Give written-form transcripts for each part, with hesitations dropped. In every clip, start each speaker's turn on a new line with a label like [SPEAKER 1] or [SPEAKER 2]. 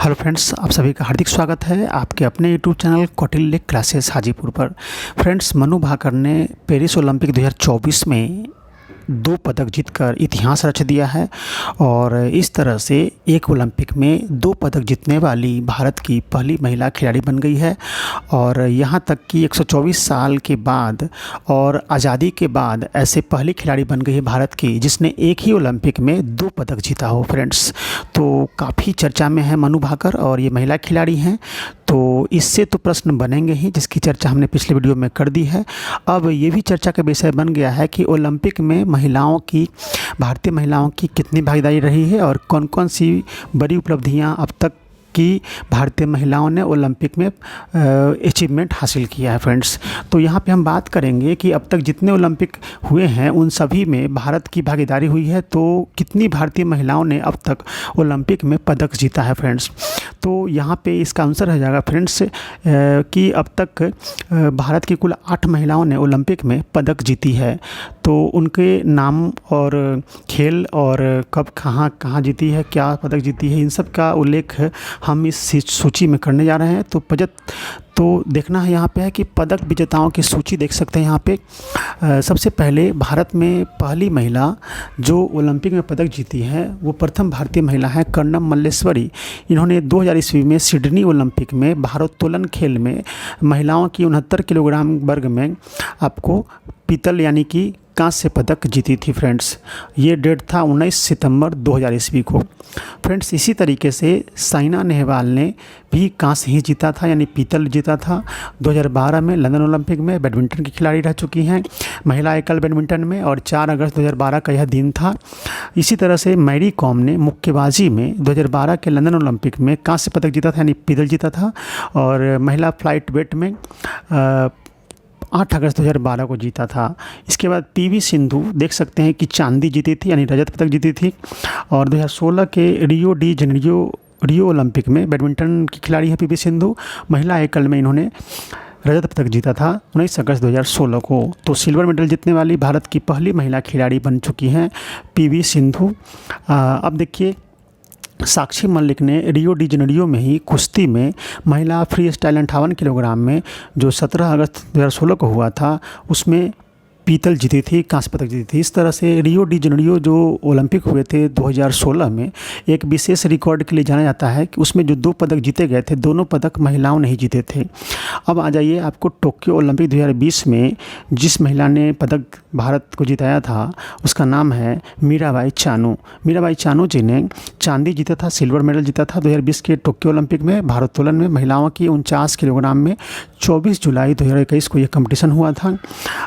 [SPEAKER 1] Hello friends, आप सभी का हार्दिक स्वागत है आपके अपने YouTube channel Kautilya classes Hajipur पर। फ्रेंड्स, मनु भाकर ने पेरिस ओलंपिक 2024 में 2 पदक जीतकर इतिहास रच दिया है और इस तरह से एक ओलंपिक में 2 पदक जीतने वाली भारत की पहली महिला खिलाड़ी बन गई है। और यहाँ तक कि 124 साल के बाद और आज़ादी के बाद ऐसे पहली खिलाड़ी बन गई है भारत की जिसने एक ही ओलंपिक में 2 पदक जीता हो। फ्रेंड्स, तो काफ़ी चर्चा में है मनु भाकर और ये महिला खिलाड़ी हैं, तो इससे तो प्रश्न बनेंगे ही, जिसकी चर्चा हमने पिछले वीडियो में कर दी है। अब ये भी चर्चा का विषय बन गया है कि ओलंपिक में भारतीय महिलाओं की कितनी भागीदारी रही है और कौन कौन सी बड़ी उपलब्धियां अब तक की भारतीय महिलाओं ने ओलंपिक में अचीवमेंट हासिल किया है। फ्रेंड्स, तो यहाँ पे हम बात करेंगे कि अब तक जितने ओलंपिक हुए हैं उन सभी में भारत की भागीदारी हुई है, तो कितनी भारतीय महिलाओं ने अब तक ओलंपिक में पदक जीता है। फ्रेंड्स, तो यहाँ पे इसका आंसर हो जाएगा फ्रेंड्स कि अब तक भारत की कुल 8 महिलाओं ने ओलंपिक में पदक जीती है। तो उनके नाम और खेल और कब कहाँ जीती है, क्या पदक जीती है, इन सब का उल्लेख हम इस सूची में करने जा रहे हैं। तो देखना है यहाँ पे है कि पदक विजेताओं की सूची देख सकते हैं यहाँ पे। सबसे पहले भारत में पहली महिला जो ओलंपिक में पदक जीती है वो प्रथम भारतीय महिला है कर्णम मल्लेश्वरी। इन्होंने 2000 ईस्वी में सिडनी ओलंपिक में भारोत्तोलन खेल में महिलाओं की 69 किलोग्राम वर्ग में आपको पीतल यानी कि कांस्य पदक जीती थी। फ्रेंड्स, ये डेट था 19 सितंबर 2000 ईस्वी को। फ्रेंड्स, इसी तरीके से साइना नेहवाल ने भी कांस्य ही जीता था यानी पीतल जीता था 2012 में लंदन ओलंपिक में। बैडमिंटन की खिलाड़ी रह चुकी हैं महिला एकल बैडमिंटन में और 4 अगस्त 2012 का यह दिन था। इसी तरह से मैरी कॉम ने मुक्केबाजी में 2012 के लंदन ओलंपिक में कांस्य पदक जीता था यानी पीतल जीता था। और महिला फ्लाइट वेट में 8 अगस्त 2012 को जीता था। इसके बाद पीवी सिंधु देख सकते हैं कि चांदी जीती थी यानी रजत पदक जीती थी। और 2016 के रियो ओलंपिक में बैडमिंटन की खिलाड़ी है पीवी सिंधु। महिला एकल में इन्होंने रजत पदक जीता था 19 अगस्त 2016 को। तो सिल्वर मेडल जीतने वाली भारत की पहली महिला खिलाड़ी बन चुकी हैं पीवी सिंधु। अब देखिए, साक्षी मलिक ने रियो डी जेनेरियो में ही कुश्ती में महिला फ्री स्टाइल 58 किलोग्राम में जो 17 अगस्त 2016 को हुआ था उसमें पीतल जीती थी, कांस्य पदक जीती थी। इस तरह से रियो डी जेनेरियो जो ओलंपिक हुए थे 2016 में एक विशेष रिकॉर्ड के लिए जाना जाता है कि उसमें जो 2 पदक जीते गए थे दोनों पदक महिलाओं ने ही जीते थे। अब आ जाइए, आपको टोक्यो ओलंपिक 2020 में जिस महिला ने पदक भारत को जिताया था उसका नाम है मीराबाई चानू। मीराबाई चानू जी ने चांदी जीता था, सिल्वर मेडल जीता था 2020 के टोक्यो ओलंपिक में भारोत्तोलन में महिलाओं की 49 किलोग्राम में 24 जुलाई 2021 को यह कंपटीशन हुआ था।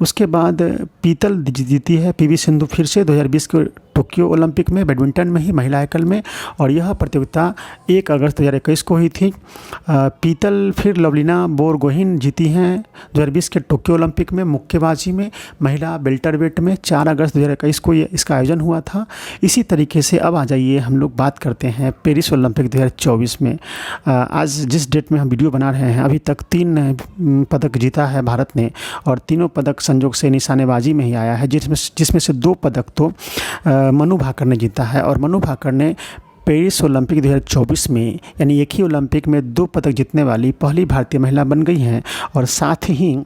[SPEAKER 1] उसके बाद पीतल जीती है पीवी सिंधु फिर से 2020 के टोक्यो ओलंपिक में बैडमिंटन में ही महिला एकल में, और यह प्रतियोगिता 1 अगस्त 2021 को हुई थी। पीतल फिर लवलीना बोरगोहिन जीती हैं 2020 के टोक्यो ओलंपिक में मुक्केबाजी में महिला वेल्टरवेट में 4 अगस्त 2021 को इसका आयोजन हुआ था। इसी तरीके से अब आ जाइए, हम लोग बात करते हैं पेरिस ओलंपिक 2024 में। आज जिस डेट में हम वीडियो बना रहे हैं अभी तक 3 पदक जीता है भारत ने और तीनों पदक संयोग से निशानेबाजी में ही आया है, जिसमें से 2 पदक तो मनु भाकर ने जीता है। और मनु भाकर ने पेरिस ओलंपिक 2024 में यानी एक ही ओलंपिक में 2 पदक जीतने वाली पहली भारतीय महिला बन गई हैं। और साथ ही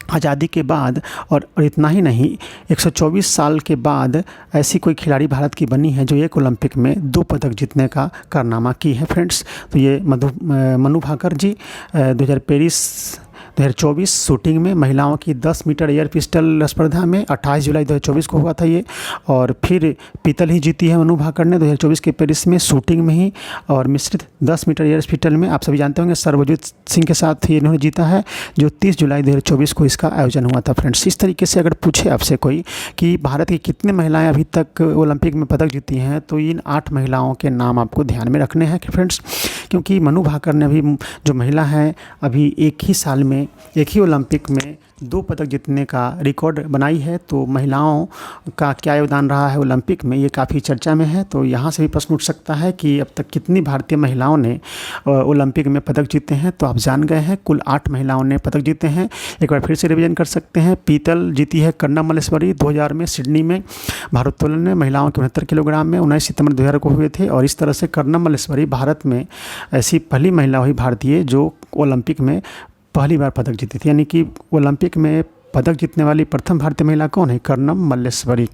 [SPEAKER 1] आज़ादी के बाद और इतना ही नहीं, 124 साल के बाद ऐसी कोई खिलाड़ी भारत की बनी है जो एक ओलंपिक में 2 पदक जीतने का कारनामा की है। फ्रेंड्स, तो ये मनु भाकर जी 2024 शूटिंग में महिलाओं की 10 मीटर एयर पिस्टल स्पर्धा में 28 जुलाई 2024 को हुआ था ये। और फिर पीतल ही जीती है मनु भाकर ने 2024 के पेरिस में शूटिंग में ही। और मिश्रित 10 मीटर एयर पिस्टल में आप सभी जानते होंगे सर्वजीत सिंह के साथ इन्होंने जीता है जो 30 जुलाई 2024 को इसका आयोजन हुआ था। फ्रेंड्स, इस तरीके से अगर पूछे आपसे कोई कि भारत की कितनी महिलाएँ अभी तक ओलंपिक में पदक जीती हैं तो इन 8 महिलाओं के नाम आपको ध्यान में रखने हैं फ्रेंड्स, क्योंकि मनु भाकर ने अभी जो महिला हैं अभी एक ही साल में एक ही ओलंपिक में 2 पदक जीतने का रिकॉर्ड बनाई है। तो महिलाओं का क्या योगदान रहा है ओलंपिक में, ये काफ़ी चर्चा में है। तो यहाँ से भी प्रश्न उठ सकता है कि अब तक कितनी भारतीय महिलाओं ने ओलंपिक में पदक जीते हैं। तो आप जान गए हैं, कुल 8 महिलाओं ने पदक जीते हैं। एक बार फिर से रिवीजन कर सकते हैं। पीतल जीती है कर्णम मल्लेश्वरी 2000 में सिडनी में। भारोत्तोलन में महिलाओं के 69 किलोग्राम में 19 सितंबर 2000 को हुए थे। और इस तरह से कर्णम मल्लेश्वरी भारत में ऐसी पहली महिला हुई भारतीय जो ओलंपिक में पहली बार पदक जीती थी। यानी कि ओलंपिक में पदक जीतने वाली प्रथम भारतीय महिला कौन है? कर्णम मल्लेश्वरी।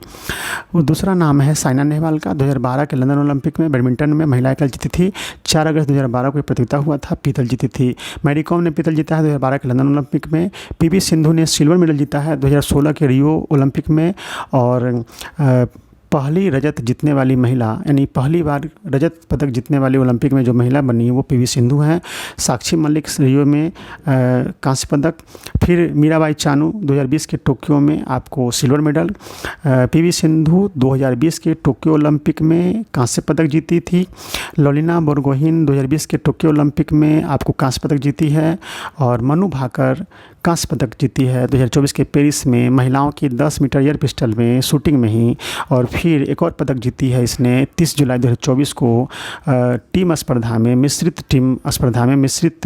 [SPEAKER 1] वो दूसरा नाम है साइना नेहवाल का। 2012 के लंदन ओलंपिक में बैडमिंटन में महिला एकल जीती थी। 4 अगस्त 2012 को प्रतियोगिता हुआ था, पीतल जीती थी। मैरी कॉम ने पीतल जीता है 2012 के लंदन ओलंपिक में। पीवी सिंधु ने सिल्वर मेडल जीता है 2016 के रियो ओलंपिक में। और पहली रजत जीतने वाली महिला, यानी पहली बार रजत पदक जीतने वाली ओलंपिक में जो महिला बनी है वो पीवी सिंधु हैं। साक्षी मलिक रियो में कांस्य पदक। फिर मीराबाई चानू 2020 के टोक्यो में आपको सिल्वर मेडल। पीवी सिंधु 2020 के टोक्यो ओलंपिक में कांस्य पदक जीती थी। लवलीना बोरगोहेन 2020 के टोक्यो ओलंपिक में आपको कांस्य पदक जीती है। और मनु भाकर कांस्य पदक जीती है 2024 के पेरिस में महिलाओं की 10 मीटर एयर पिस्टल में शूटिंग में ही। और फिर एक और पदक जीती है इसने 30 जुलाई 2024 को टीम स्पर्धा में, मिश्रित टीम स्पर्धा में, मिश्रित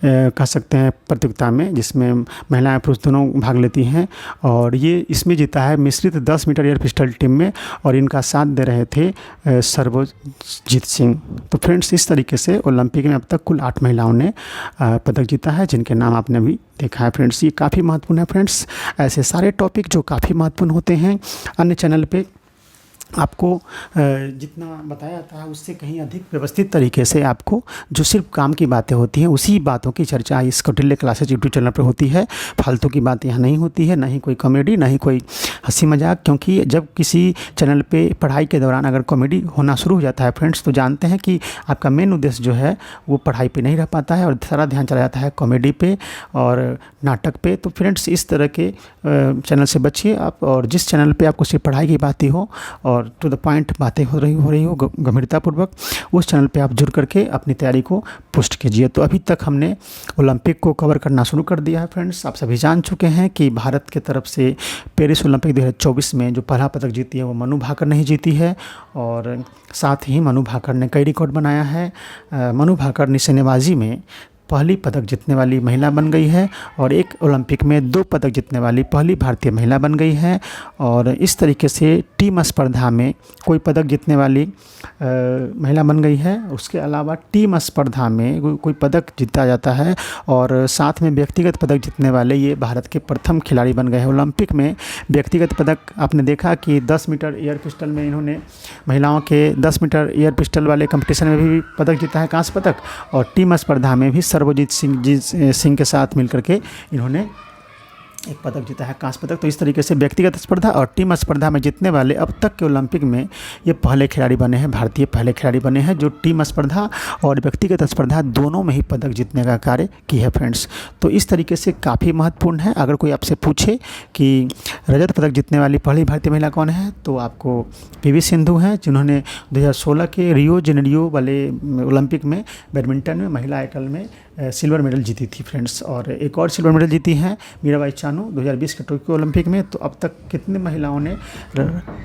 [SPEAKER 1] कह सकते हैं प्रतियोगिता में, जिसमें महिलाएं पुरुष दोनों भाग लेती हैं। और ये इसमें जीता है मिश्रित 10 मीटर एयर पिस्टल टीम में। और इनका साथ दे रहे थे सर्वजीत सिंह। तो फ्रेंड्स, इस तरीके से ओलंपिक में अब तक कुल 8 महिलाओं ने पदक जीता है, जिनके नाम आपने अभी देखा है। फ्रेंड्स, ये काफ़ी महत्वपूर्ण है। फ्रेंड्स, ऐसे सारे टॉपिक जो काफ़ी महत्वपूर्ण होते हैं अन्य चैनल पे आपको जितना बताया जाता है उससे कहीं अधिक व्यवस्थित तरीके से आपको जो सिर्फ काम की बातें होती हैं उसी बातों की चर्चा इस कौटिल्य क्लासेज यूट्यूब चैनल पर होती है। फालतू की बात यहाँ नहीं होती है, ना ही कोई कॉमेडी, ना ही कोई हंसी मजाक। क्योंकि जब किसी चैनल पे पढ़ाई के दौरान अगर कॉमेडी होना शुरू हो जाता है फ्रेंड्स, तो जानते हैं कि आपका मेन उद्देश्य जो है वो पढ़ाई पर नहीं रह पाता है और सारा ध्यान चला जाता है कॉमेडी पे और नाटक पे। तो फ्रेंड्स, इस तरह के चैनल से बचिए आप। और जिस चैनल पर आपको सिर्फ पढ़ाई की बातें हो और टू द पॉइंट बातें हो रही हो गंभीरतापूर्वक, उस चैनल पे आप जुड़ करके अपनी तैयारी को पुष्ट कीजिए। तो अभी तक हमने ओलंपिक को कवर करना शुरू कर दिया है फ्रेंड्स। आप सभी जान चुके हैं कि भारत की तरफ से पेरिस ओलंपिक 2024 में जो पहला पदक जीती है वो मनु भाकर ने ही जीती है। और साथ ही मनु भाकर ने कई रिकॉर्ड बनाया है। मनु भाकर निशानेबाजी में पहली पदक जीतने वाली महिला बन गई है और एक ओलंपिक में 2 पदक जीतने वाली पहली भारतीय महिला बन गई है। और इस तरीके से टीम स्पर्धा में कोई पदक जीतने वाली महिला बन गई है। उसके अलावा टीम स्पर्धा में कोई पदक जीता जाता है और साथ में व्यक्तिगत पदक जीतने वाले ये भारत के प्रथम खिलाड़ी बन गए हैं। ओलंपिक में व्यक्तिगत पदक आपने देखा कि 10 मीटर एयर पिस्टल में इन्होंने महिलाओं के 10 मीटर एयर पिस्टल वाले कंपटीशन में भी पदक जीता है, कांस्य पदक। और टीम स्पर्धा में भी सर्वजीत सिंह के साथ मिलकर के इन्होंने एक पदक जीता है, कांस्य पदक। तो इस तरीके से व्यक्तिगत स्पर्धा और टीम स्पर्धा में जीतने वाले अब तक के ओलंपिक में ये पहले खिलाड़ी बने हैं, भारतीय पहले खिलाड़ी बने हैं जो टीम स्पर्धा और व्यक्तिगत स्पर्धा दोनों में ही पदक जीतने का कार्य की है फ्रेंड्स। तो इस तरीके से काफ़ी महत्वपूर्ण है। अगर कोई आपसे पूछे कि रजत पदक जीतने वाली पहली भारतीय महिला कौन है, तो आपको पीवी सिंधु हैं, जिन्होंने 2016 के रियो जेनेरियो वाले ओलंपिक में बैडमिंटन में महिला एकल में सिल्वर मेडल जीती थी फ्रेंड्स। और एक और सिल्वर मेडल जीती हैं मीराबाई चानू 2020 के टोक्यो ओलंपिक में। तो अब तक कितने महिलाओं ने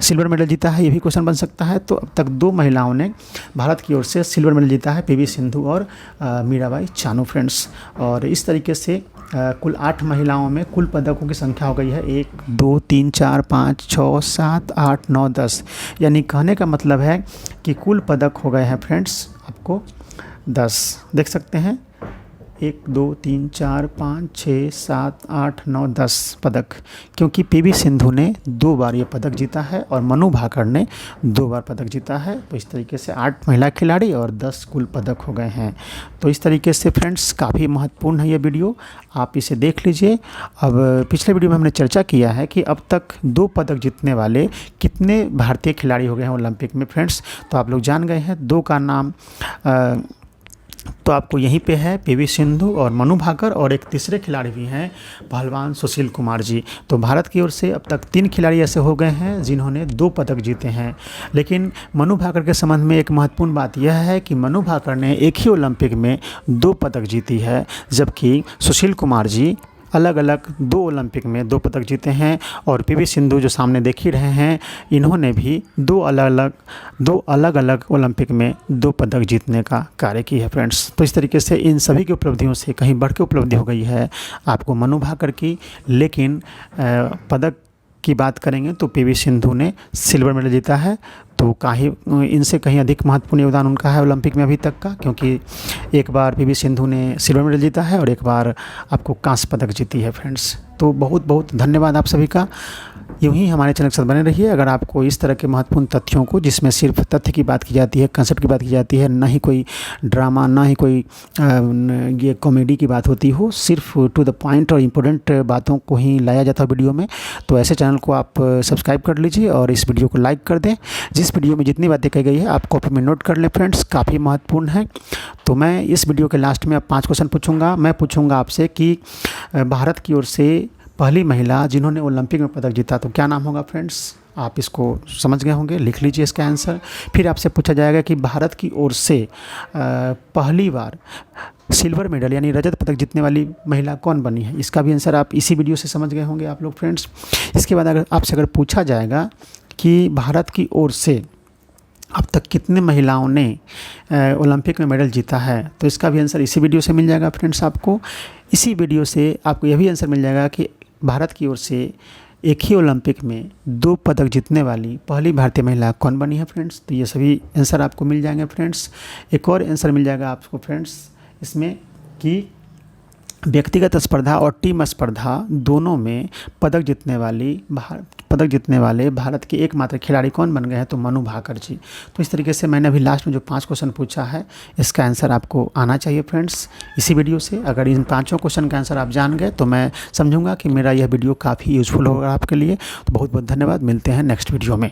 [SPEAKER 1] सिल्वर मेडल जीता है, ये भी क्वेश्चन बन सकता है। तो अब तक 2 महिलाओं ने भारत की ओर से सिल्वर मेडल जीता है, पीवी सिंधु और मीराबाई चानू फ्रेंड्स। और इस तरीके से कुल 8 महिलाओं में कुल पदकों की संख्या हो गई है 1 2 3 4 5 6 7 8 9 10। यानी कहने का मतलब है कि कुल पदक हो गए हैं फ्रेंड्स आपको 10। देख सकते हैं 1 2 3 4 5 6 7 8 9 10 पदक, क्योंकि पीवी सिंधु ने 2 बार ये पदक जीता है और मनु भाकर ने 2 बार पदक जीता है। तो इस तरीके से 8 महिला खिलाड़ी और 10 कुल पदक हो गए हैं। तो इस तरीके से फ्रेंड्स काफ़ी महत्वपूर्ण है ये वीडियो, आप इसे देख लीजिए। अब पिछले वीडियो में हमने चर्चा किया है कि अब तक 2 पदक जीतने वाले कितने भारतीय खिलाड़ी हो गए हैं ओलंपिक में फ्रेंड्स। तो आप लोग जान गए हैं, 2 का नाम तो आपको यहीं पे है, पीवी सिंधु और मनु भाकर, और एक तीसरे खिलाड़ी भी हैं पहलवान सुशील कुमार जी। तो भारत की ओर से अब तक 3 खिलाड़ी ऐसे हो गए हैं जिन्होंने 2 पदक जीते हैं। लेकिन मनु भाकर के संबंध में एक महत्वपूर्ण बात यह है कि मनु भाकर ने एक ही ओलंपिक में 2 पदक जीती है, जबकि सुशील कुमार जी अलग अलग 2 ओलंपिक में 2 पदक जीते हैं। और पीवी सिंधु जो सामने देख ही रहे हैं, इन्होंने भी 2 अलग अलग ओलंपिक में 2 पदक जीतने का कार्य की है फ्रेंड्स। तो इस तरीके से इन सभी की उपलब्धियों से कहीं बढ़ के उपलब्धि हो गई है आपको मनु भाकर की। लेकिन पदक की बात करेंगे तो पीवी सिंधु ने सिल्वर मेडल जीता है, तो इनसे कहीं अधिक महत्वपूर्ण योगदान उनका है ओलंपिक में अभी तक का, क्योंकि एक बार पीवी सिंधु ने सिल्वर मेडल जीता है और एक बार आपको कांस्य पदक जीती है फ्रेंड्स। तो बहुत बहुत धन्यवाद आप सभी का। यूँ ही हमारे चैनल के साथ बने रहिए। अगर आपको इस तरह के महत्वपूर्ण तथ्यों को, जिसमें सिर्फ तथ्य की बात की जाती है, कंसेप्ट की बात की जाती है, ना ही कोई ड्रामा, ना ही कोई ये कॉमेडी की बात होती हो, सिर्फ टू द पॉइंट और इम्पोर्टेंट बातों को ही लाया जाता है वीडियो में, तो ऐसे चैनल को आप सब्सक्राइब कर लीजिए और इस वीडियो को लाइक कर दें। जिस वीडियो में जितनी बातें कही गई है आप कॉपी में नोट कर लें फ्रेंड्स, काफ़ी महत्वपूर्ण है। तो मैं इस वीडियो के लास्ट में अब 5 क्वेश्चन पूछूंगा। मैं पूछूंगा आपसे कि भारत की ओर से पहली महिला जिन्होंने ओलंपिक में पदक जीता, तो क्या नाम होगा फ्रेंड्स? आप इसको समझ गए होंगे, लिख लीजिए इसका आंसर। फिर आपसे पूछा जाएगा कि भारत की ओर से पहली बार सिल्वर मेडल यानी रजत पदक जीतने वाली महिला कौन बनी है, इसका भी आंसर आप इसी वीडियो से समझ गए होंगे आप लोग फ्रेंड्स। इसके बाद अगर पूछा जाएगा कि भारत की ओर से अब तक कितने महिलाओं ने ओलंपिक में मेडल जीता है, तो इसका भी आंसर इसी वीडियो से मिल जाएगा फ्रेंड्स आपको। इसी वीडियो से आपको यह भी आंसर मिल जाएगा कि भारत की ओर से एक ही ओलंपिक में 2 पदक जीतने वाली पहली भारतीय महिला कौन बनी है फ्रेंड्स। तो ये सभी आंसर आपको मिल जाएंगे फ्रेंड्स। एक और आंसर मिल जाएगा आपको फ्रेंड्स इसमें कि व्यक्तिगत स्पर्धा और टीम स्पर्धा दोनों में पदक जीतने वाले भारत के एकमात्र खिलाड़ी कौन बन गए हैं, तो मनु भाकर जी। तो इस तरीके से मैंने अभी लास्ट में जो 5 क्वेश्चन पूछा है, इसका आंसर आपको आना चाहिए फ्रेंड्स इसी वीडियो से। अगर इन 5 क्वेश्चन का आंसर आप जान गए तो मैं समझूंगा कि मेरा यह वीडियो काफ़ी यूज़फुल होगा आपके लिए। तो बहुत बहुत धन्यवाद, मिलते हैं नेक्स्ट वीडियो में।